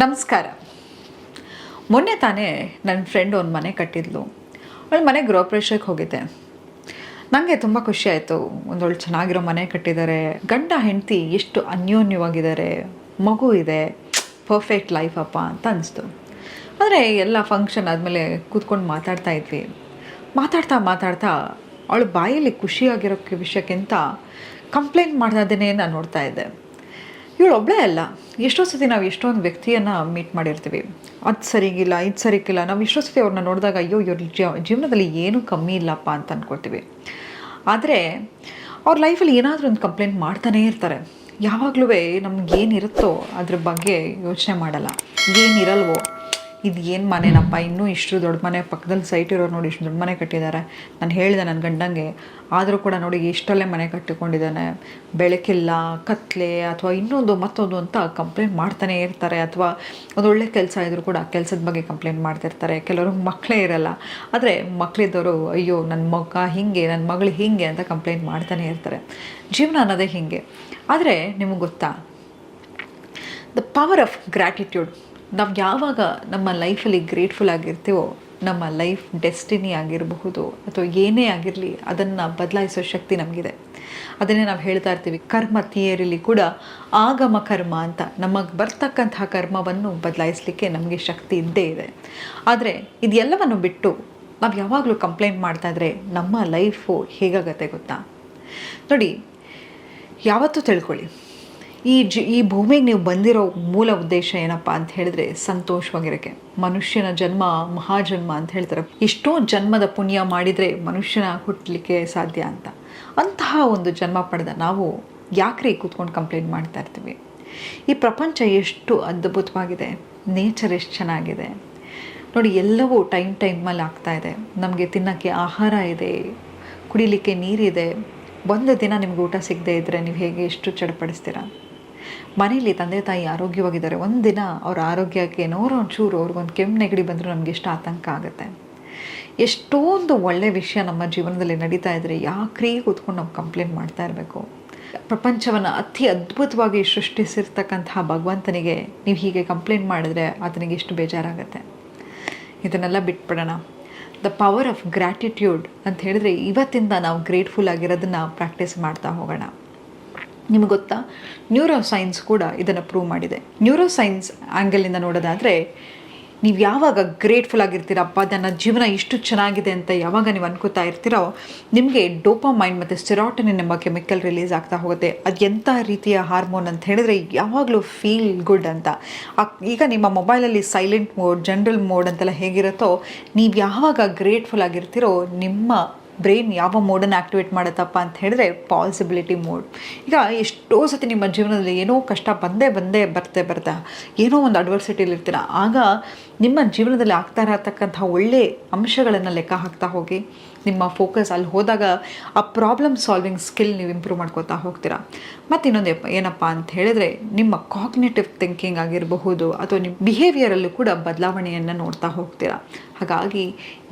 ನಮಸ್ಕಾರ. ಮೊನ್ನೆ ತಾನೇ ನನ್ನ ಫ್ರೆಂಡ್ ಒಂದು ಮನೆ ಕಟ್ಟಿದ್ಲು. ಅವಳು ಮನೆ ಗೃಹಪ್ರವೇಶಕ್ಕೆ ಹೋಗಿದ್ದೆ. ನನಗೆ ತುಂಬ ಖುಷಿ ಆಯಿತು. ಒಂದೊಳ್ಳೆ ಚೆನ್ನಾಗಿರೋ ಮನೆ ಕಟ್ಟಿದ್ದಾರೆ, ಗಂಡ ಹೆಂಡತಿ ಎಷ್ಟು ಅನ್ಯೋನ್ಯವಾಗಿದ್ದಾರೆ, ಮಗು ಇದೆ, ಪರ್ಫೆಕ್ಟ್ ಲೈಫ್ ಅಪ್ಪ ಅಂತ ಅನಿಸ್ತು. ಆದರೆ ಎಲ್ಲ ಫಂಕ್ಷನ್ ಆದಮೇಲೆ ಕೂತ್ಕೊಂಡು ಮಾತಾಡ್ತಾ ಇದ್ವಿ. ಮಾತಾಡ್ತಾ ಅವಳ ಬಾಯಲ್ಲಿ ಖುಷಿಯಾಗಿರೋ ವಿಷಯಕ್ಕಿಂತ ಕಂಪ್ಲೇಂಟ್ ಮಾಡ್ದಾದೇನೆ ನಾನು ನೋಡ್ತಾ ಇದ್ದೆ. ಇವಳು ಒಬ್ಬಳೇ ಅಲ್ಲ, ಎಷ್ಟೋ ಸತಿ ನಾವು ಎಷ್ಟೊಂದು ವ್ಯಕ್ತಿಯನ್ನು ಮೀಟ್ ಮಾಡಿರ್ತೀವಿ. ಅದು ಸರಿಗಿಲ್ಲ, ಇದು ಸರಿಗಿಲ್ಲ. ನಾವು ಎಷ್ಟೋ ಸತಿ ಅವ್ರನ್ನ ನೋಡಿದಾಗ ಅಯ್ಯೋ ಇವ್ರ ಜೀವನದಲ್ಲಿ ಏನೂ ಕಮ್ಮಿ ಇಲ್ಲಪ್ಪ ಅಂತ ಅಂದ್ಕೊಳ್ತೀವಿ. ಆದರೆ ಅವ್ರ ಲೈಫಲ್ಲಿ ಏನಾದರೂ ಒಂದು ಕಂಪ್ಲೇಂಟ್ ಮಾಡ್ತಾನೇ ಇರ್ತಾರೆ. ಯಾವಾಗಲೂ ನಮಗೇನಿರುತ್ತೋ ಅದ್ರ ಬಗ್ಗೆ ಯೋಚನೆ ಮಾಡಲ್ಲ. ಏನಿರಲ್ವೋ, ಇದು ಏನು ಮನೆನಪ್ಪ, ಇನ್ನೂ ಇಷ್ಟು ದೊಡ್ಡ ಮನೆ, ಪಕ್ಕದಲ್ಲಿ ಸೈಟ್ ಇರೋರು ನೋಡಿ ಇಷ್ಟು ದೊಡ್ಡ ಮನೆ ಕಟ್ಟಿದ್ದಾರೆ. ನಾನು ಹೇಳಿದೆ ನನ್ನ ಗಂಡಂಗೆ, ಆದರೂ ಕೂಡ ನೋಡಿ ಇಷ್ಟಲ್ಲೇ ಮನೆ ಕಟ್ಟಿಕೊಂಡಿದ್ದಾನೆ, ಬೆಳಕಿಲ್ಲ, ಕತ್ಲೆ ಅಥವಾ ಇನ್ನೊಂದು ಮತ್ತೊಂದು ಅಂತ ಕಂಪ್ಲೇಂಟ್ ಮಾಡ್ತಾನೆ ಇರ್ತಾರೆ. ಅಥವಾ ಒಂದು ಒಳ್ಳೆ ಕೆಲಸ ಇದ್ದರೂ ಕೂಡ ಕೆಲಸದ ಬಗ್ಗೆ ಕಂಪ್ಲೇಂಟ್ ಮಾಡ್ತಿರ್ತಾರೆ. ಕೆಲವ್ರಿಗೆ ಮಕ್ಕಳೇ ಇರಲ್ಲ, ಆದರೆ ಮಕ್ಕಳಿದ್ದವರು ಅಯ್ಯೋ ನನ್ನ ಮಗ ಹೀಗೆ, ನನ್ನ ಮಗಳು ಹೀಗೆ ಅಂತ ಕಂಪ್ಲೇಂಟ್ ಮಾಡ್ತಾನೆ ಇರ್ತಾರೆ. ಜೀವನ ಅನ್ನೋದೇ ಹೀಗೆ. ಆದರೆ ನಿಮಗೆ ಗೊತ್ತಾ, ದ ಪವರ್ ಆಫ್ ಗ್ರ್ಯಾಟಿಟ್ಯೂಡ್. ನಾವು ಯಾವಾಗ ನಮ್ಮ ಲೈಫಲ್ಲಿ ಗ್ರೇಟ್ಫುಲ್ ಆಗಿರ್ತೀವೋ, ನಮ್ಮ ಲೈಫ್ ಡೆಸ್ಟಿನಿ ಆಗಿರಬಹುದು ಅಥವಾ ಏನೇ ಆಗಿರಲಿ, ಅದನ್ನು ಬದಲಾಯಿಸೋ ಶಕ್ತಿ ನಮಗಿದೆ. ಅದನ್ನೇ ನಾವು ಹೇಳ್ತಾ ಇರ್ತೀವಿ, ಕರ್ಮ ಥಿಯರಿಲಿ ಕೂಡ ಆಗಮ ಕರ್ಮ ಅಂತ. ನಮಗೆ ಬರ್ತಕ್ಕಂತಹ ಕರ್ಮವನ್ನು ಬದಲಾಯಿಸಲಿಕ್ಕೆ ನಮಗೆ ಶಕ್ತಿ ಇದ್ದೇ ಇದೆ. ಆದರೆ ಇದೆಲ್ಲವನ್ನು ಬಿಟ್ಟು ನಾವು ಯಾವಾಗಲೂ ಕಂಪ್ಲೇಂಟ್ ಮಾಡ್ತಾ ಇದ್ರೆ ನಮ್ಮ ಲೈಫು ಹೇಗಾಗತ್ತೆ ಗೊತ್ತಾ? ನೋಡಿ, ಯಾವತ್ತೂ ತಿಳ್ಕೊಳ್ಳಿ, ಈ ಭೂಮಿಗೆ ನೀವು ಬಂದಿರೋ ಮೂಲ ಉದ್ದೇಶ ಏನಪ್ಪ ಅಂತ ಹೇಳಿದ್ರೆ ಸಂತೋಷವಾಗಿರೋಕ್ಕೆ. ಮನುಷ್ಯನ ಜನ್ಮ ಮಹಾಜನ್ಮ ಅಂತ ಹೇಳ್ತಾರೆ. ಎಷ್ಟೋ ಜನ್ಮದ ಪುಣ್ಯ ಮಾಡಿದರೆ ಮನುಷ್ಯನ ಹುಟ್ಟಲಿಕ್ಕೆ ಸಾಧ್ಯ ಅಂತ. ಅಂತಹ ಒಂದು ಜನ್ಮ ಪಡೆದ ನಾವು ಯಾಕ್ರಿ ಕೂತ್ಕೊಂಡು ಕಂಪ್ಲೇಂಟ್ ಮಾಡ್ತಾ ಇರ್ತೀವಿ? ಈ ಪ್ರಪಂಚ ಎಷ್ಟು ಅದ್ಭುತವಾಗಿದೆ, ನೇಚರ್ ಎಷ್ಟು ಚೆನ್ನಾಗಿದೆ ನೋಡಿ. ಎಲ್ಲವೂ ಟೈಮಲ್ಲಿ ಆಗ್ತಾ ಇದೆ. ನಮಗೆ ತಿನ್ನೋಕ್ಕೆ ಆಹಾರ ಇದೆ, ಕುಡಿಲಿಕ್ಕೆ ನೀರಿದೆ. ಒಂದು ದಿನ ನಿಮ್ಗೆ ಊಟ ಸಿಗದೆ ಇದ್ದರೆ ನೀವು ಹೇಗೆ ಎಷ್ಟು ಚಡಪಡಿಸ್ತೀರ? ಮನೇಲಿ ತಂದೆ ತಾಯಿ ಆರೋಗ್ಯವಾಗಿದ್ದಾರೆ, ಒಂದಿನ ಅವ್ರ ಆರೋಗ್ಯಕ್ಕೆ ಏನೋರು ಒಂಚೂರು ಅವ್ರಿಗೊಂದು ಕೆಮ್ಮು ನೆಗಡಿ ಬಂದರೂ ನಮಗೆ ಎಷ್ಟು ಆತಂಕ ಆಗುತ್ತೆ. ಎಷ್ಟೊಂದು ಒಳ್ಳೆಯ ವಿಷಯ ನಮ್ಮ ಜೀವನದಲ್ಲಿ ನಡೀತಾ ಇದ್ದರೆ ಯಾಕ್ರೀ ಕೂತ್ಕೊಂಡು ನಾವು ಕಂಪ್ಲೇಂಟ್ ಮಾಡ್ತಾ ಇರಬೇಕು? ಪ್ರಪಂಚವನ್ನು ಅತಿ ಅದ್ಭುತವಾಗಿ ಸೃಷ್ಟಿಸಿರ್ತಕ್ಕಂತಹ ಭಗವಂತನಿಗೆ ನೀವು ಹೀಗೆ ಕಂಪ್ಲೇಂಟ್ ಮಾಡಿದ್ರೆ ಆತನಿಗೆ ಎಷ್ಟು ಬೇಜಾರಾಗುತ್ತೆ. ಇದನ್ನೆಲ್ಲ ಬಿಟ್ಬಿಡೋಣ. ದ ಪವರ್ ಆಫ್ ಗ್ರ್ಯಾಟಿಟ್ಯೂಡ್ ಅಂತ ಹೇಳಿದ್ರೆ ಇವತ್ತಿಂದ ನಾವು ಗ್ರೇಟ್ಫುಲ್ ಆಗಿರೋದನ್ನು ಪ್ರಾಕ್ಟೀಸ್ ಮಾಡ್ತಾ ಹೋಗೋಣ. ನಿಮಗೆ ಗೊತ್ತಾ, ನ್ಯೂರೋ ಸೈನ್ಸ್ ಕೂಡ ಇದನ್ನು ಪ್ರೂವ್ ಮಾಡಿದೆ. ನ್ಯೂರೋ ಸೈನ್ಸ್ ಆ್ಯಂಗಲಿಂದ ನೋಡೋದಾದರೆ, ನೀವು ಯಾವಾಗ ಗ್ರೇಟ್ಫುಲ್ ಆಗಿರ್ತೀರಪ್ಪ, ನನ್ನ ಜೀವನ ಇಷ್ಟು ಚೆನ್ನಾಗಿದೆ ಅಂತ ಯಾವಾಗ ನೀವು ಅನ್ಕೋತಾ ಇರ್ತೀರೋ, ನಿಮಗೆ ಡೋಪಾಮೈನ್ ಮತ್ತು ಸೆರೋಟೋನಿನ್ ಎಂಬ ಕೆಮಿಕಲ್ ರಿಲೀಸ್ ಆಗ್ತಾ ಹೋಗುತ್ತೆ. ಅದು ಎಂಥ ರೀತಿಯ ಹಾರ್ಮೋನ್ ಅಂತ ಹೇಳಿದ್ರೆ ಯಾವಾಗಲೂ ಫೀಲ್ ಗುಡ್ ಅಂತ. ಈಗ ನಿಮ್ಮ ಮೊಬೈಲಲ್ಲಿ ಸೈಲೆಂಟ್ ಮೋಡ್, ಜನರಲ್ ಮೋಡ್ ಅಂತೆಲ್ಲ ಹೇಗಿರುತ್ತೋ, ನೀವು ಯಾವಾಗ ಗ್ರೇಟ್ಫುಲ್ ಆಗಿರ್ತೀರೋ ನಿಮ್ಮ ಬ್ರೈನ್ ಯಾವ ಮೋಡನ್ನು ಆ್ಯಕ್ಟಿವೇಟ್ ಮಾಡುತ್ತಪ್ಪ ಅಂತ ಹೇಳಿದ್ರೆ ಪಾಸಿಬಿಲಿಟಿ ಮೋಡ್. ಈಗ ಎಷ್ಟೋ ಸತಿ ನಿಮ್ಮ ಜೀವನದಲ್ಲಿ ಏನೋ ಕಷ್ಟ ಬರ್ತಾ ಏನೋ ಒಂದು ಅಡ್ವರ್ಸಿಟಿಲಿ ಇರ್ತೀರ. ಆಗ ನಿಮ್ಮ ಜೀವನದಲ್ಲಿ ಆಗ್ತಾ ಇರತಕ್ಕಂಥ ಒಳ್ಳೆ ಅಂಶಗಳನ್ನು ಲೆಕ್ಕ ಹಾಕ್ತಾ ಹೋಗಿ, ನಿಮ್ಮ ಫೋಕಸ್ ಅಲ್ಲಿ ಹೋದಾಗ ಆ ಪ್ರಾಬ್ಲಮ್ ಸಾಲ್ವಿಂಗ್ ಸ್ಕಿಲ್ ನೀವು ಇಂಪ್ರೂವ್ ಮಾಡ್ಕೋತಾ ಹೋಗ್ತೀರಾ. ಮತ್ತು ಇನ್ನೊಂದು ಏನಪ್ಪ ಅಂತ ಹೇಳಿದ್ರೆ, ನಿಮ್ಮ ಕಾಗ್ನೇಟಿವ್ ಥಿಂಕಿಂಗ್ ಆಗಿರಬಹುದು ಅಥವಾ ನಿಮ್ಮ ಬಿಹೇವಿಯರಲ್ಲೂ ಕೂಡ ಬದಲಾವಣೆಯನ್ನು ನೋಡ್ತಾ ಹೋಗ್ತೀರಾ. ಹಾಗಾಗಿ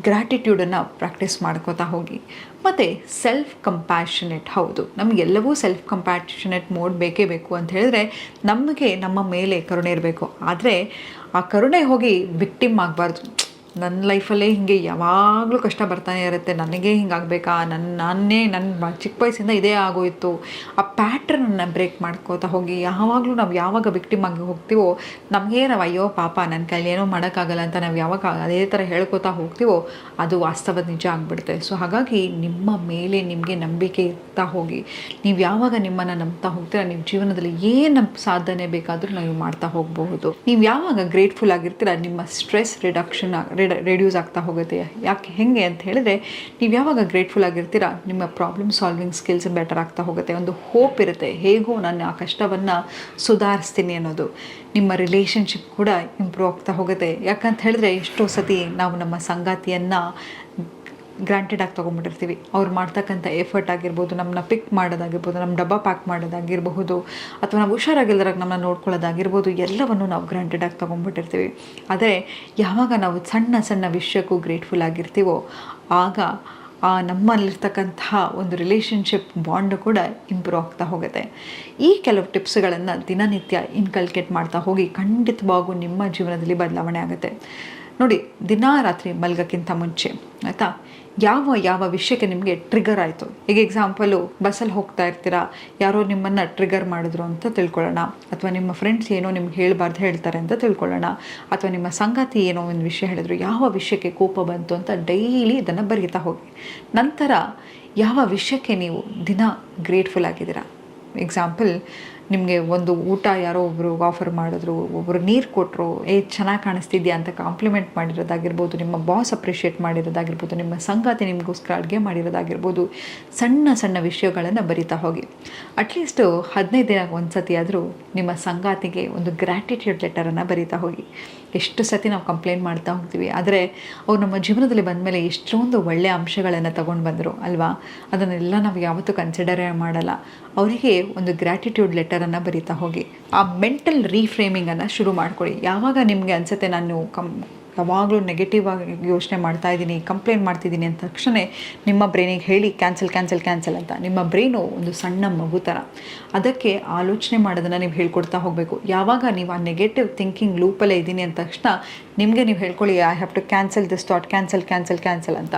ಗ್ರ್ಯಾಟಿಟ್ಯೂಡನ್ನು ಪ್ರಾಕ್ಟೀಸ್ ಮಾಡ್ಕೋತಾ ಹೋಗಿ. ಮತ್ತು ಸೆಲ್ಫ್ ಕಂಪ್ಯಾಷನೇಟ್. ಹೌದು, ನಮಗೆಲ್ಲವೂ ಸೆಲ್ಫ್ ಕಂಪ್ಯಾಷನೇಟ್ ಮೋಡ್ ಬೇಕೇ ಬೇಕು ಅಂತ ಹೇಳಿದ್ರೆ ನಮಗೆ ನಮ್ಮ ಮೇಲೆ ಕರುಣೆ ಇರಬೇಕು. ಆದರೆ ಆ ಕರುಣೆ ಹೋಗಿ ವಿಕ್ಟಿಮ್ ಆಗಬಾರ್ದು. ನನ್ನ ಲೈಫಲ್ಲೇ ಹೀಗೆ ಯಾವಾಗಲೂ ಕಷ್ಟ ಬರ್ತಾನೆ ಇರುತ್ತೆ, ನನಗೆ ಹಿಂಗಾಗಬೇಕಾ, ನನ್ನ ಚಿಕ್ಕ ವಯಸ್ಸಿಂದ ಇದೇ ಆಗೋಯಿತು, ಆ ಪ್ಯಾಟ್ರನನ್ನು ಬ್ರೇಕ್ ಮಾಡ್ಕೋತಾ ಹೋಗಿ ಯಾವಾಗ ವಿಕ್ಟಿಮ್ ಆಗಿ ಹೋಗ್ತೀವೋ, ನಾವು ಅಯ್ಯೋ ಪಾಪ ನನ್ನ ಕೈಲಿ ಏನೋ ಮಾಡೋಕ್ಕಾಗಲ್ಲ ಅಂತ ನಾವು ಯಾವಾಗ ಅದೇ ಥರ ಹೇಳ್ಕೋತಾ ಹೋಗ್ತೀವೋ ಅದು ವಾಸ್ತವದ ನಿಜ ಆಗಿಬಿಡುತ್ತೆ. ಸೊ ಹಾಗಾಗಿ ನಿಮ್ಮ ಮೇಲೆ ನಿಮಗೆ ನಂಬಿಕೆ ಇರ್ತಾ ಹೋಗಿ, ನೀವು ಯಾವಾಗ ನಿಮ್ಮನ್ನು ನಂಬ್ತಾ ಹೋಗ್ತೀರಾ, ನೀವು ಜೀವನದಲ್ಲಿ ಏನು ಸಾಧನೆ ಬೇಕಾದರೂ ನೀವು ಮಾಡ್ತಾ ಹೋಗಬಹುದು. ನೀವು ಯಾವಾಗ ಗ್ರೇಟ್ಫುಲ್ ಆಗಿರ್ತೀರ, ನಿಮ್ಮ ಸ್ಟ್ರೆಸ್ ರೆಡ್ಯೂಸ್ ಆಗ್ತಾ ಹೋಗುತ್ತೆ. ಹೆಂಗೆ ಅಂತ ಹೇಳಿದ್ರೆ, ನೀವು ಯಾವಾಗ ಗ್ರೇಟ್ಫುಲ್ ಆಗಿರ್ತೀರ, ನಿಮ್ಮ ಪ್ರಾಬ್ಲಮ್ ಸಾಲ್ವಿಂಗ್ ಸ್ಕಿಲ್ಸ್ ಬೆಟರ್ ಆಗ್ತಾ ಹೋಗುತ್ತೆ. ಒಂದು ಹೋಪ್ ಇರುತ್ತೆ, ಹೇಗೋ ನಾನು ಆ ಕಷ್ಟವನ್ನು ಸುಧಾರಿಸ್ತೀನಿ ಅನ್ನೋದು. ನಿಮ್ಮ ರಿಲೇಷನ್ಶಿಪ್ ಕೂಡ ಇಂಪ್ರೂವ್ ಆಗ್ತಾ ಹೋಗುತ್ತೆ. ಯಾಕಂತ ಹೇಳಿದ್ರೆ ಎಷ್ಟೋ ಸತಿ ನಾವು ನಮ್ಮ ಸಂಗಾತಿಯನ್ನು ಗ್ರಾಂಟೆಡ್ ಆಗಿ ತೊಗೊಂಡ್ಬಿಟ್ಟಿರ್ತೀವಿ. ಅವ್ರು ಮಾಡ್ತಕ್ಕಂಥ ಎಫರ್ಟ್ ಆಗಿರ್ಬೋದು, ನಮ್ಮನ್ನ ಪಿಕ್ ಮಾಡೋದಾಗಿರ್ಬೋದು, ನಮ್ಮ ಡಬ್ಬ ಪ್ಯಾಕ್ ಮಾಡೋದಾಗಿರಬಹುದು, ಅಥವಾ ನಾವು ಹುಷಾರಾಗಿಲ್ದಾಗ ನಮ್ಮನ್ನ ನೋಡ್ಕೊಳ್ಳೋದಾಗಿರ್ಬೋದು, ಎಲ್ಲವನ್ನು ನಾವು ಗ್ರಾಂಟೆಡ್ ಆಗಿ ತೊಗೊಂಡ್ಬಿಟ್ಟಿರ್ತೀವಿ. ಆದರೆ ಯಾವಾಗ ನಾವು ಸಣ್ಣ ಸಣ್ಣ ವಿಷಯಕ್ಕೂ ಗ್ರೇಟ್ಫುಲ್ ಆಗಿರ್ತೀವೋ, ಆಗ ನಮ್ಮಲ್ಲಿರ್ತಕ್ಕಂತಹ ಒಂದು ರಿಲೇಷನ್ಶಿಪ್ ಬಾಂಡು ಕೂಡ ಇಂಪ್ರೂವ್ ಆಗ್ತಾ ಹೋಗುತ್ತೆ. ಈ ಕೆಲವು ಟಿಪ್ಸ್ಗಳನ್ನು ದಿನನಿತ್ಯ ಇನ್ಕಲ್ಕೇಟ್ ಮಾಡ್ತಾ ಹೋಗಿ ಖಂಡಿತವಾಗೂ ನಿಮ್ಮ ಜೀವನದಲ್ಲಿ ಬದಲಾವಣೆ ಆಗುತ್ತೆ. ನೋಡಿ, ದಿನ ರಾತ್ರಿ ಮಲಗೋಕ್ಕಿಂತ ಮುಂಚೆ ಆಯಿತಾ, ಯಾವ ವಿಷಯಕ್ಕೆ ನಿಮಗೆ ಟ್ರಿಗರ್ ಆಯಿತು. ಈಗ ಎಕ್ಸಾಂಪಲು, ಬಸ್ಸಲ್ಲಿ ಹೋಗ್ತಾ ಇರ್ತೀರಾ, ಯಾರೋ ನಿಮ್ಮನ್ನು ಟ್ರಿಗರ್ ಮಾಡಿದ್ರು ಅಂತ ತಿಳ್ಕೊಳ್ಳೋಣ, ಅಥವಾ ನಿಮ್ಮ ಫ್ರೆಂಡ್ಸ್ ಏನೋ ನಿಮ್ಗೆ ಹೇಳಬಾರ್ದು ಹೇಳ್ತಾರೆ ಅಂತ ತಿಳ್ಕೊಳ್ಳೋಣ, ಅಥವಾ ನಿಮ್ಮ ಸಂಗಾತಿ ಏನೋ ಒಂದು ವಿಷಯ ಹೇಳಿದ್ರು, ಯಾವ ವಿಷಯಕ್ಕೆ ಕೋಪ ಬಂತು ಅಂತ ಡೈಲಿ ಇದನ್ನು ಬರೀತಾ ಹೋಗಿ. ನಂತರ ಯಾವ ವಿಷಯಕ್ಕೆ ನೀವು ದಿನ ಗ್ರೇಟ್ಫುಲ್ ಆಗಿದ್ದೀರಾ. ಎಕ್ಸಾಂಪಲ್, ನಿಮಗೆ ಒಂದು ಊಟ ಯಾರೋ ಒಬ್ಬರು ಆಫರ್ ಮಾಡಿದ್ರು, ಒಬ್ಬರು ನೀರು ಕೊಟ್ಟರು, ಚೆನ್ನಾಗಿ ಕಾಣಿಸ್ತಿದ್ಯಾ ಅಂತ ಕಾಂಪ್ಲಿಮೆಂಟ್ ಮಾಡಿರೋದಾಗಿರ್ಬೋದು, ನಿಮ್ಮ ಬಾಸ್ ಅಪ್ರಿಷಿಯೇಟ್ ಮಾಡಿರೋದಾಗಿರ್ಬೋದು, ನಿಮ್ಮ ಸಂಗಾತಿ ನಿಮಗೋಸ್ಕರ ಅಡುಗೆ ಮಾಡಿರೋದಾಗಿರ್ಬೋದು, ಸಣ್ಣ ಸಣ್ಣ ವಿಷಯಗಳನ್ನು ಬರಿತಾ ಹೋಗಿ. ಅಟ್ಲೀಸ್ಟು 15 ದಿನ ಒಂದು ಸತಿ ಆದರೂ ನಿಮ್ಮ ಸಂಗಾತಿಗೆ ಒಂದು ಗ್ರ್ಯಾಟಿಟ್ಯೂಡ್ ಲೆಟರನ್ನು ಬರಿತಾ ಹೋಗಿ. ಎಷ್ಟು ಸತಿ ನಾವು ಕಂಪ್ಲೇಂಟ್ ಮಾಡ್ತಾ ಹೋಗ್ತೀವಿ, ಆದರೆ ಅವ್ರು ನಮ್ಮ ಜೀವನದಲ್ಲಿ ಬಂದಮೇಲೆ ಎಷ್ಟೊಂದು ಒಳ್ಳೆಯ ಅಂಶಗಳನ್ನು ತಗೊಂಡು ಬಂದರು ಅಲ್ವಾ, ಅದನ್ನೆಲ್ಲ ನಾವು ಯಾವತ್ತೂ ಕನ್ಸಿಡರೇ ಮಾಡಲ್ಲ. ಅವರಿಗೆ ಒಂದು ಗ್ರ್ಯಾಟಿಟ್ಯೂಡ್ ಲೆಟರನ್ನು ಬರಿತಾ ಹೋಗಿ. ಆ ಮೆಂಟಲ್ ರೀಫ್ರೇಮಿಂಗನ್ನು ಶುರು ಮಾಡ್ಕೊಳ್ಳಿ. ಯಾವಾಗ ನಿಮಗೆ ಅನಿಸುತ್ತೆ ನಾನು ಯಾವಾಗಲೂ ನೆಗೆಟಿವ್ ಆಗಿ ಯೋಚನೆ ಮಾಡ್ತಾ ಇದ್ದೀನಿ, ಕಂಪ್ಲೇಂಟ್ ಮಾಡ್ತಿದ್ದೀನಿ ಅಂದ ತಕ್ಷಣ ನಿಮ್ಮ ಬ್ರೈನಿಗೆ ಹೇಳಿ ಕ್ಯಾನ್ಸಲ್ ಅಂತ. ನಿಮ್ಮ ಬ್ರೈನು ಒಂದು ಸಣ್ಣ ಮಗು ಥರ, ಅದಕ್ಕೆ ಆಲೋಚನೆ ಮಾಡೋದನ್ನು ನೀವು ಹೇಳ್ಕೊಡ್ತಾ ಹೋಗಬೇಕು. ಯಾವಾಗ ನೀವು ಆ ನೆಗೆಟಿವ್ ಥಿಂಕಿಂಗ್ ಲೂಪಲ್ಲೇ ಇದ್ದೀನಿ ಅಂದ ತಕ್ಷಣ ನಿಮಗೆ ನೀವು ಹೇಳ್ಕೊಳ್ಳಿ, I have to cancel this thought, cancel ಅಂತ.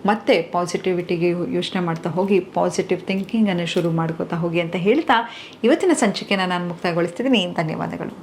ಮತ್ತೆ ಪಾಸಿಟಿವಿಟಿಗೆ ಯೋಚನೆ ಮಾಡ್ತಾ ಹೋಗಿ, ಪಾಸಿಟಿವ್ ಥಿಂಕಿಂಗನ್ನು ಶುರು ಮಾಡ್ಕೋತಾ ಹೋಗಿ ಅಂತ ಹೇಳ್ತಾ ಇವತ್ತಿನ ಸಂಚಿಕೆನ ನಾನು ಮುಕ್ತಾಯಗೊಳಿಸ್ತಿದ್ದೀನಿ. ಧನ್ಯವಾದಗಳು.